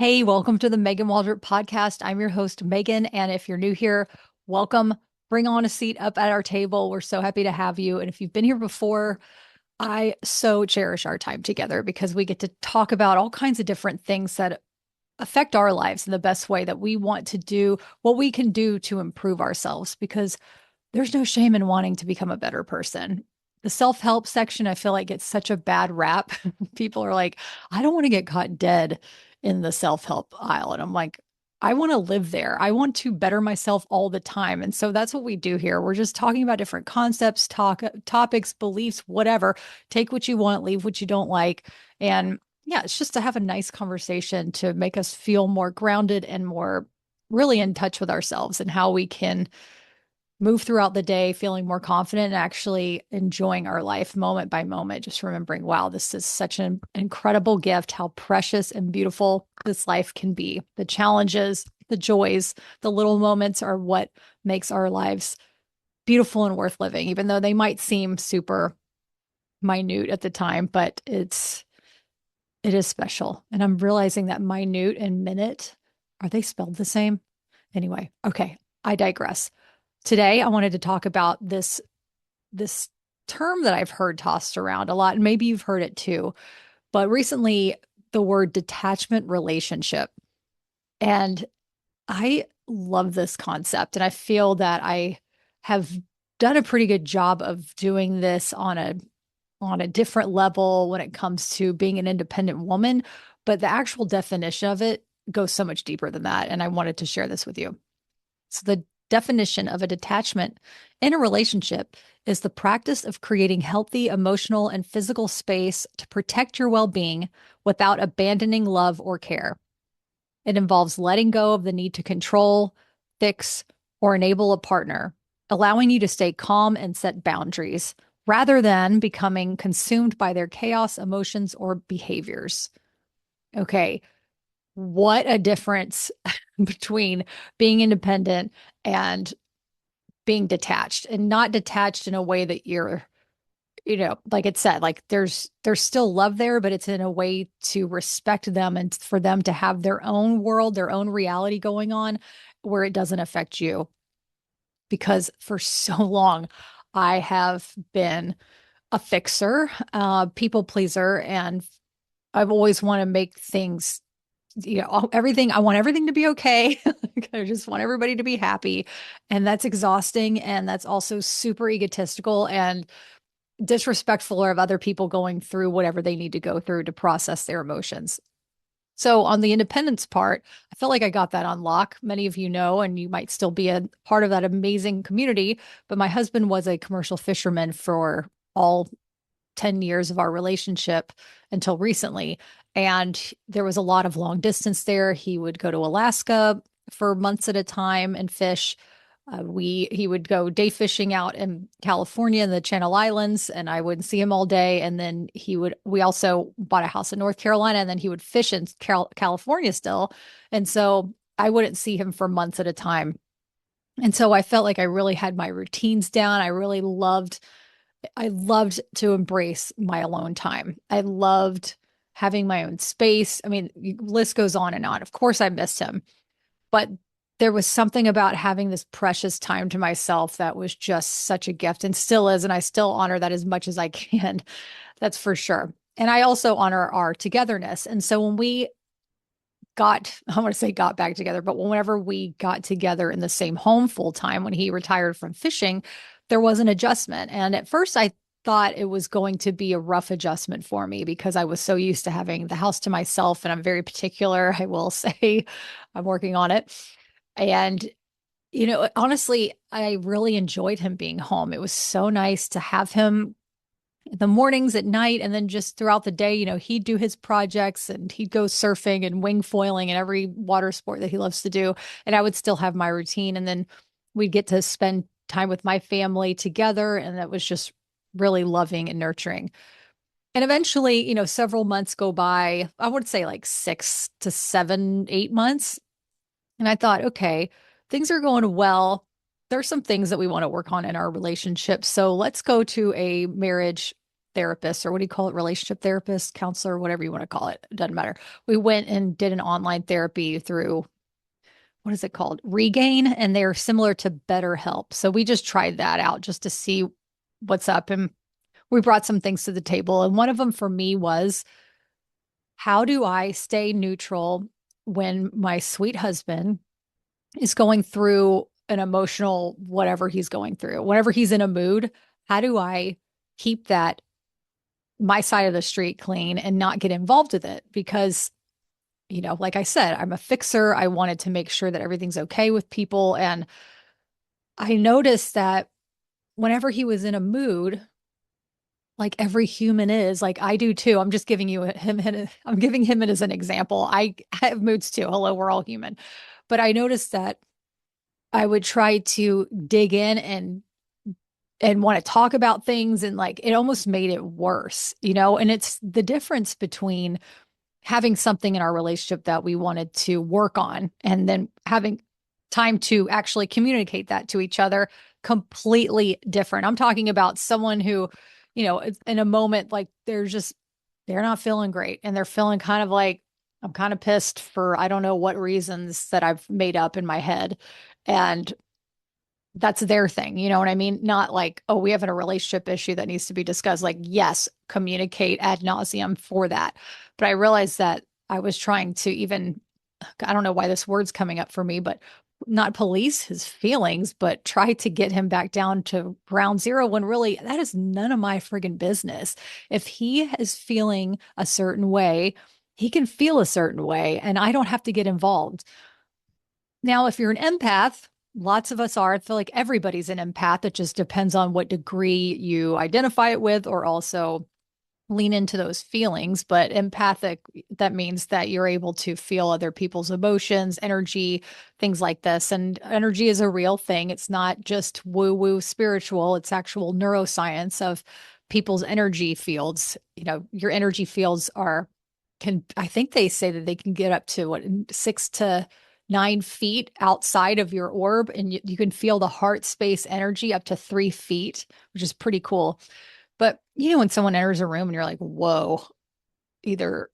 Hey, welcome to the Megan Waldrop podcast. I'm your host, Megan. And if you're new here, welcome. Bring on a seat up at our table. We're so happy to have you. And if you've been here before, I so cherish our time together because we get to talk about all kinds of different things that affect our lives in the best way that we want to do, what we can do to improve ourselves, because there's no shame in wanting to become a better person. The self help section, I feel like gets such a bad rap. People are like, I don't want to get caught dead in the self help aisle. And I'm like, I want to live there. I want to better myself all the time. And so that's what we do here. We're just talking about different concepts, topics, beliefs, whatever. Take what you want, leave what you don't like. And yeah, it's just to have a nice conversation to make us feel more grounded and more really in touch with ourselves and how we can move throughout the day feeling more confident and actually enjoying our life moment by moment. Just remembering, wow, this is such an incredible gift, how precious and beautiful this life can be. The challenges, the joys, the little moments are what makes our lives beautiful and worth living, even though they might seem super minute at the time, but it is special. And I'm realizing that minute and minute, are they spelled the same? Anyway, okay, I digress. Today I wanted to talk about this term that I've heard tossed around a lot, and maybe you've heard it too, but recently the word detachment relationship. And I love this concept, and I feel that I have done a pretty good job of doing this on a different level when it comes to being an independent woman, but the actual definition of it goes so much deeper than that, and I wanted to share this with you. So, the definition of a detachment in a relationship is the practice of creating healthy emotional and physical space to protect your well being without abandoning love or care. It involves letting go of the need to control, fix, or enable a partner, allowing you to stay calm and set boundaries rather than becoming consumed by their chaos, emotions, or behaviors. Okay, what a difference between being independent and being detached, and not detached in a way that you're, like it said, like there's still love there, but it's in a way to respect them and for them to have their own world, their own reality going on where it doesn't affect you. Because for so long I have been a fixer, people pleaser, and I've always want to make things, everything. I want everything to be okay. I just want everybody to be happy. And that's exhausting. And that's also super egotistical and disrespectful of other people going through whatever they need to go through to process their emotions. So, on the independence part, I feel like I got that on lock. Many of you know, and you might still be a part of that amazing community. But my husband was a commercial fisherman for all 10 years of our relationship until recently. And there was a lot of long distance there. He would go to Alaska for months at a time and fish. He would go day fishing out in California in the Channel Islands, and I would see him all day. And then we also bought a house in North Carolina, and then he would fish in California still. And so I wouldn't see him for months at a time. And so I felt like I really had my routines down. I loved to embrace my alone time. I loved having my own space. I mean, list goes on and on. Of course, I missed him, but there was something about having this precious time to myself that was just such a gift and still is. And I still honor that as much as I can. That's for sure. And I also honor our togetherness. And so when we I want to say got back together, but whenever we got together in the same home full time, when he retired from fishing, there was an adjustment. And at first, I thought it was going to be a rough adjustment for me because I was so used to having the house to myself. And I'm very particular, I will say. I'm working on it. And, honestly, I really enjoyed him being home. It was so nice to have him the mornings, at night, and then just throughout the day. He'd do his projects and he'd go surfing and wing foiling and every water sport that he loves to do. And I would still have my routine. And then we'd get to spend time with my family together. And that was just really loving and nurturing. And eventually, several months go by. I would say like 6 to 7, 8 months. And I thought, okay, things are going well. There's some things that we want to work on in our relationship. So let's go to a marriage therapist, or what do you call it? Relationship therapist, counselor, whatever you want to call it. It doesn't matter. We went and did an online therapy through, what is it called? Regain, and they're similar to BetterHelp. So we just tried that out just to see what's up. And we brought some things to the table. And one of them for me was, how do I stay neutral when my sweet husband is going through an emotional, whatever he's going through, whenever he's in a mood? How do I keep that, my side of the street, clean and not get involved with it? Because, like I said, I'm a fixer. I wanted to make sure that everything's okay with people. And I noticed that whenever he was in a mood, like every human is, like I do too. I'm just giving you him, I'm giving him it as an example. I have moods too. Hello, we're all human. But I noticed that I would try to dig in and want to talk about things, and like it almost made it worse, and it's the difference between having something in our relationship that we wanted to work on and then having time to actually communicate that to each other. Completely different. I'm talking about someone who, in a moment, like they're not feeling great, and they're feeling kind of like, I'm kind of pissed for I don't know what reasons that I've made up in my head. And that's their thing. You know what I mean? Not like, oh, we have a relationship issue that needs to be discussed. Like, yes, communicate ad nauseum for that. But I realized that I was trying to even, I don't know why this word's coming up for me, but not police his feelings, but try to get him back down to ground zero, when really that is none of my friggin' business. If he is feeling a certain way, he can feel a certain way, and I don't have to get involved. Now, if you're an empath, lots of us are. I feel like everybody's an empath. It just depends on what degree you identify it with, or also lean into those feelings. But empathic, that means that you're able to feel other people's emotions, energy, things like this. And energy is a real thing. It's not just woo woo spiritual, it's actual neuroscience of people's energy fields. Your energy fields I think they say that they can get up to 6 to 9 feet outside of your orb, and you can feel the heart space energy up to 3 feet, which is pretty cool. But when someone enters a room and you're like, whoa, either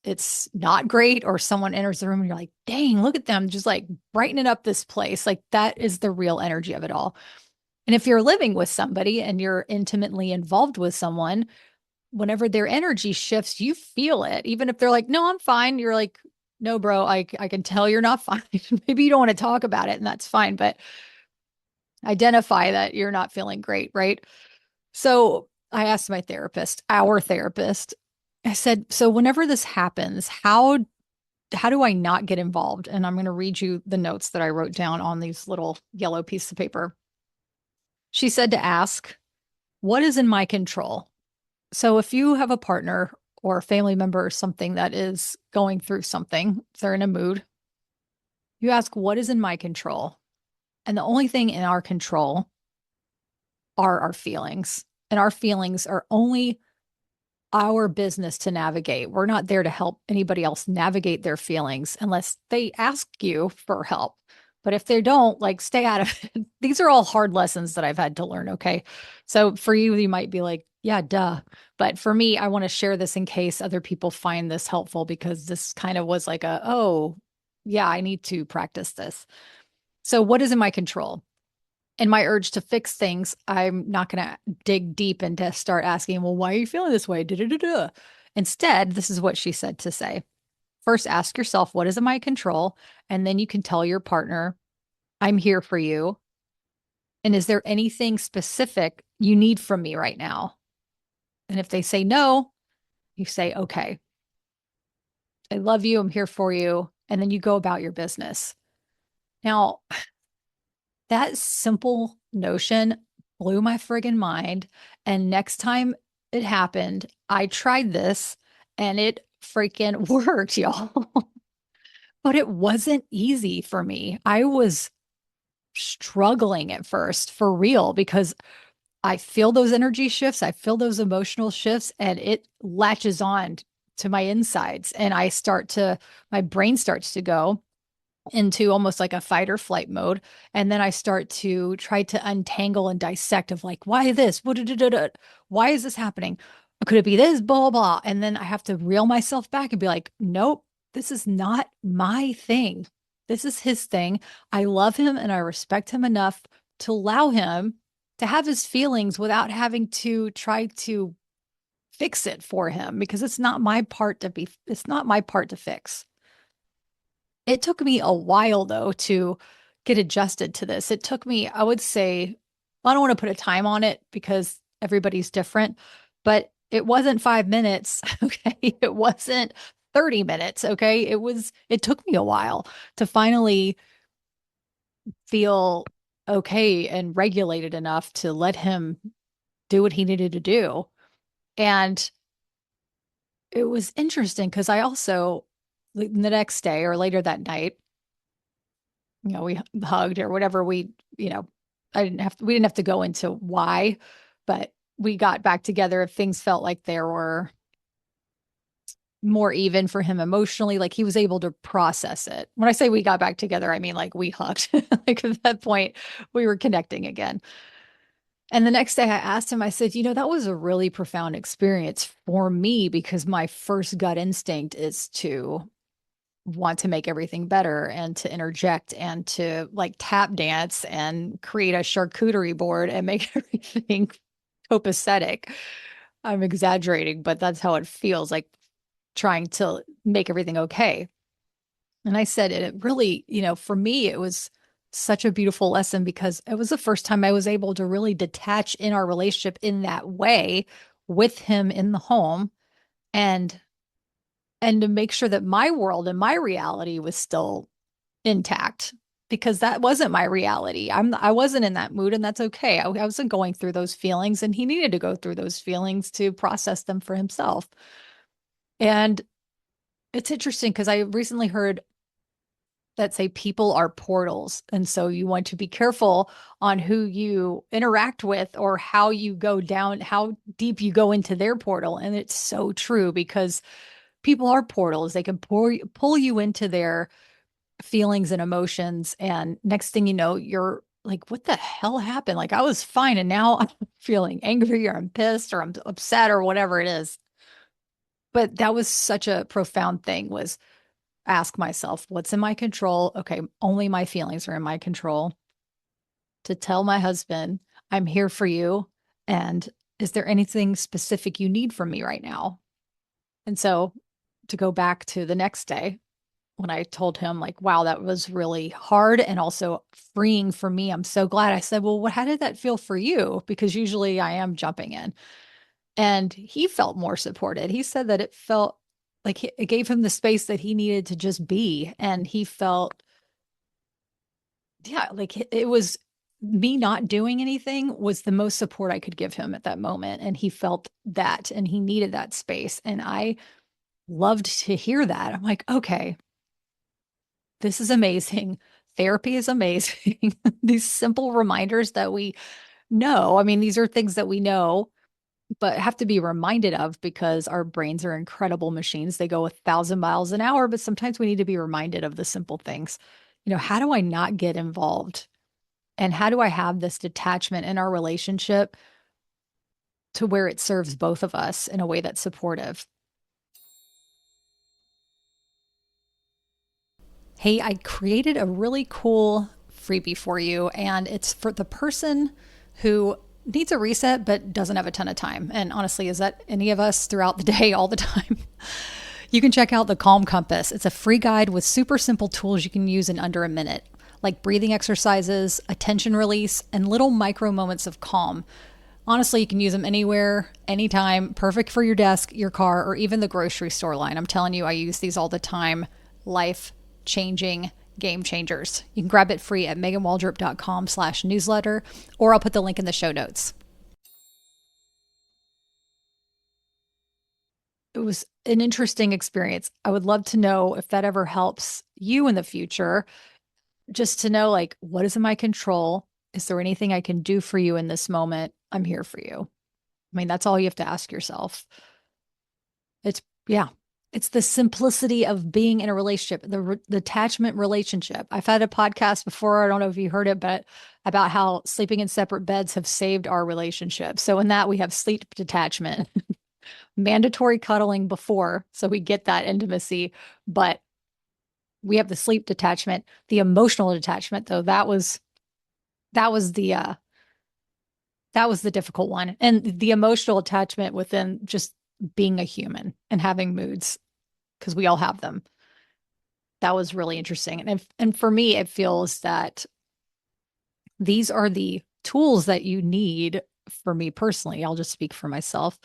it's not great, or someone enters the room and you're like, dang, look at them just like brightening up this place. Like that is the real energy of it all. And if you're living with somebody and you're intimately involved with someone, whenever their energy shifts, you feel it. Even if they're like, no, I'm fine. You're like, no, bro, I can tell you're not fine. Maybe you don't want to talk about it, and that's fine, but identify that you're not feeling great, right? So I asked our therapist, I said, so whenever this happens, how do I not get involved? And I'm going to read you the notes that I wrote down on these little yellow pieces of paper. She said to ask, what is in my control? So if you have a partner or a family member or something that is going through something, if they're in a mood, you ask, what is in my control? And the only thing in our control are our feelings. And our feelings are only our business to navigate. We're not there to help anybody else navigate their feelings unless they ask you for help. But if they don't, like, stay out of it. These are all hard lessons that I've had to learn. Okay. So for you, you might be like, yeah, duh. But for me, I want to share this in case other people find this helpful, because this kind of was like oh, yeah, I need to practice this. So what is in my control? In my urge to fix things, I'm not going to dig deep into start asking, well, why are you feeling this way? Da-da-da-da. Instead, this is what she said to say. First, ask yourself, what is in my control? And then you can tell your partner, I'm here for you. And is there anything specific you need from me right now? And if they say no, you say, okay, I love you. I'm here for you. And then you go about your business. Now, that simple notion blew my friggin' mind. And next time it happened, I tried this and it freaking worked, y'all. But it wasn't easy for me. I was struggling at first, for real, because I feel those energy shifts, I feel those emotional shifts, and it latches on to my insides. And my brain starts to go, into almost like a fight or flight mode. And then I start to try to untangle and dissect of like, why this? Why is this happening? Could it be this? Blah, blah. And then I have to reel myself back and be like, nope, this is not my thing. This is his thing. I love him and I respect him enough to allow him to have his feelings without having to try to fix it for him because it's not my part to fix. It took me a while though to get adjusted to this. It took me, I would say, I don't want to put a time on it because everybody's different, but it wasn't 5 minutes. Okay. It wasn't 30 minutes. Okay. It took me a while to finally feel okay and regulated enough to let him do what he needed to do. And it was interesting because I also, the next day or later that night, we hugged or whatever we didn't have to go into why, but we got back together. Things felt like there were more even for him emotionally. Like he was able to process it. When I say we got back together, I mean like we hugged. Like at that point, we were connecting again. And the next day I asked him, I said, that was a really profound experience for me because my first gut instinct is to want to make everything better and to interject and to like tap dance and create a charcuterie board and make everything copacetic. I'm exaggerating, but that's how it feels like trying to make everything okay. And I said it really, for me, it was such a beautiful lesson because it was the first time I was able to really detach in our relationship in that way with him in the home and to make sure that my world and my reality was still intact because that wasn't my reality. I wasn't in that mood and that's okay. I wasn't going through those feelings and he needed to go through those feelings to process them for himself. And it's interesting because I recently heard that say people are portals. And so you want to be careful on who you interact with or how you go down, how deep you go into their portal. And it's so true because people are portals. They can pull you into their feelings and emotions. And next thing you know, you're like, what the hell happened? Like I was fine. And now I'm feeling angry or I'm pissed or I'm upset or whatever it is. But that was such a profound thing was ask myself, what's in my control? Okay, only my feelings are in my control. To tell my husband, I'm here for you. And is there anything specific you need from me right now? And so to go back to the next day, when I told him, like, wow, that was really hard and also freeing for me. I'm so glad. I said, well, how did that feel for you? Because usually I am jumping in. And he felt more supported. He said that it felt like it gave him the space that he needed to just be. And he felt, yeah, like it was me not doing anything was the most support I could give him at that moment. And he felt that and he needed that space. And I loved to hear that. I'm like, okay, this is amazing. Therapy is amazing. These simple reminders that we know. I mean, these are things that we know, but have to be reminded of because our brains are incredible machines. They go 1,000 miles an hour, but sometimes we need to be reminded of the simple things. How do I not get involved? And how do I have this detachment in our relationship to where it serves both of us in a way that's supportive? Hey, I created a really cool freebie for you, and it's for the person who needs a reset but doesn't have a ton of time. And honestly, is that any of us throughout the day, all the time? You can check out the Calm Compass. It's a free guide with super simple tools you can use in under a minute, like breathing exercises, attention release, and little micro moments of calm. Honestly, you can use them anywhere, anytime, perfect for your desk, your car, or even the grocery store line. I'm telling you, I use these all the time. Life changing game changers. You can grab it free at meganwaldrop.com/newsletter, or I'll put the link in the show notes. It was an interesting experience. I would love to know if that ever helps you in the future, just to know like, what is in my control? Is there anything I can do for you in this moment? I'm here for you. I mean, that's all you have to ask yourself. Yeah. It's the simplicity of being in a relationship, the attachment relationship. I've had a podcast before, I don't know if you heard it, but about how sleeping in separate beds have saved our relationship. So in that we have sleep detachment, mandatory cuddling before, so we get that intimacy, but we have the sleep detachment, the emotional detachment though. That was the that was the difficult one. And the emotional attachment within just being a human and having moods, because we all have them. That was really interesting. And for me, it feels that these are the tools that you need for me personally. I'll just speak for myself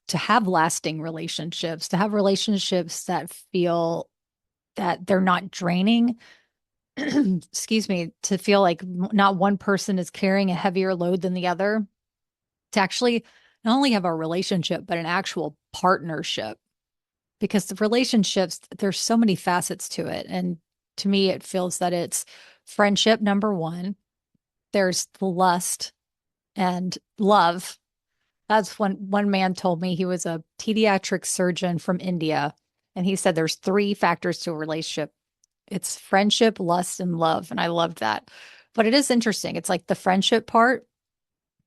to have lasting relationships, to have relationships that feel that they're not draining. Excuse me, to feel like not one person is carrying a heavier load than the other, to actually not only have a relationship, but an actual partnership. Because the relationships, there's so many facets to it. And to me, it feels that it's friendship, number one. There's the lust and love. That's when one man told me, he was a pediatric surgeon from India. And he said there's three factors to a relationship. It's friendship, lust, and love. And I loved that. But it is interesting. It's like the friendship part,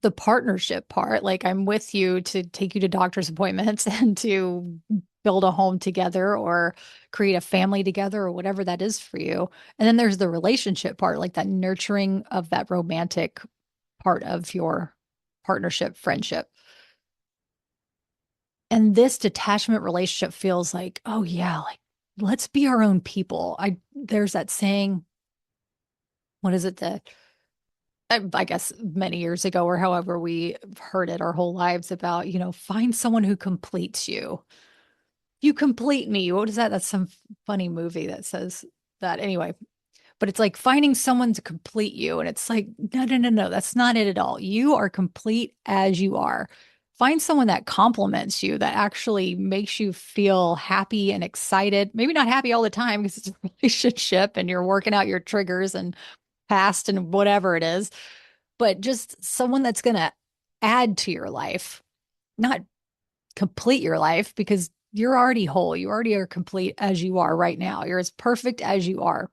the partnership part, like I'm with you to take you to doctor's appointments and to build a home together or create a family together or whatever that is for you. And then there's the relationship part, like that nurturing of that romantic part of your partnership, friendship. And this detachment relationship feels like, oh yeah, like let's be our own people. There's that saying, what is it that I guess many years ago or however we heard it our whole lives about, find someone who completes you. You complete me. What is that? That's some funny movie that says that. Anyway, but it's like finding someone to complete you. And it's like, no, no, no, no, that's not it at all. You are complete as you are. Find someone that compliments you, that actually makes you feel happy and excited. Maybe not happy all the time because it's a relationship and you're working out your triggers and past and whatever it is, but just someone that's going to add to your life, not complete your life, because you're already whole. You already are complete as you are right now. You're as perfect as you are.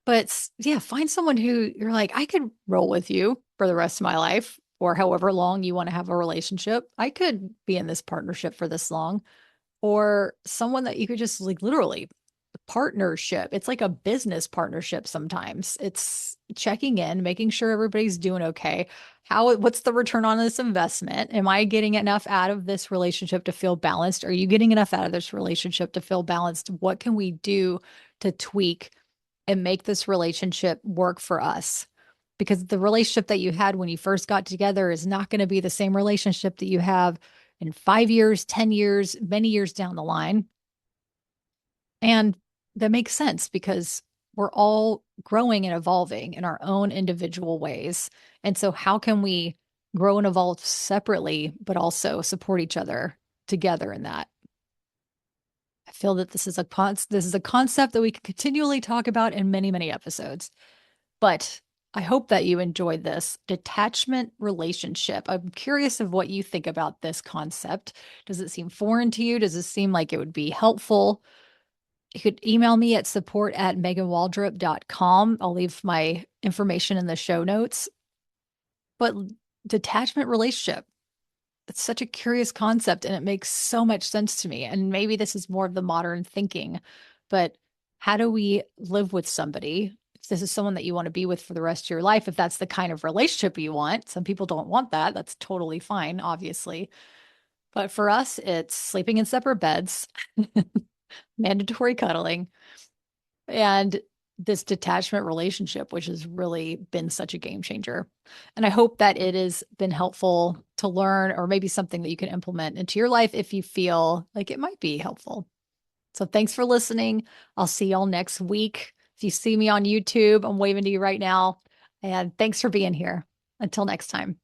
But yeah, find someone who you're like, I could roll with you for the rest of my life or however long you want to have a relationship. I could be in this partnership for this long, or someone that you could just like literally partnership. It's like a business partnership sometimes. It's checking in, making sure everybody's doing okay. What's the return on this investment? Am I getting enough out of this relationship to feel balanced? Are you getting enough out of this relationship to feel balanced? What can we do to tweak and make this relationship work for us? Because the relationship that you had when you first got together is not going to be the same relationship that you have in 5 years, 10 years, many years down the line. And that makes sense because we're all growing and evolving in our own individual ways. And so, how can we grow and evolve separately, but also support each other together in that? I feel that this is a concept that we can continually talk about in many, many episodes. But I hope that you enjoyed this detachment relationship. I'm curious of what you think about this concept. Does it seem foreign to you? Does it seem like it would be helpful? You could email me at support@meganwaldrop.com. I'll leave my information in the show notes. But detachment relationship, it's such a curious concept and it makes so much sense to me. And maybe this is more of the modern thinking, but how do we live with somebody? If this is someone that you want to be with for the rest of your life, if that's the kind of relationship you want, some people don't want that. That's totally fine, obviously. But for us, it's sleeping in separate beds, mandatory cuddling, and this detachment relationship, which has really been such a game changer. And I hope that it has been helpful to learn, or maybe something that you can implement into your life if you feel like it might be helpful. So thanks for listening. I'll see y'all next week. If you see me on YouTube, I'm waving to you right now. And thanks for being here. Until next time.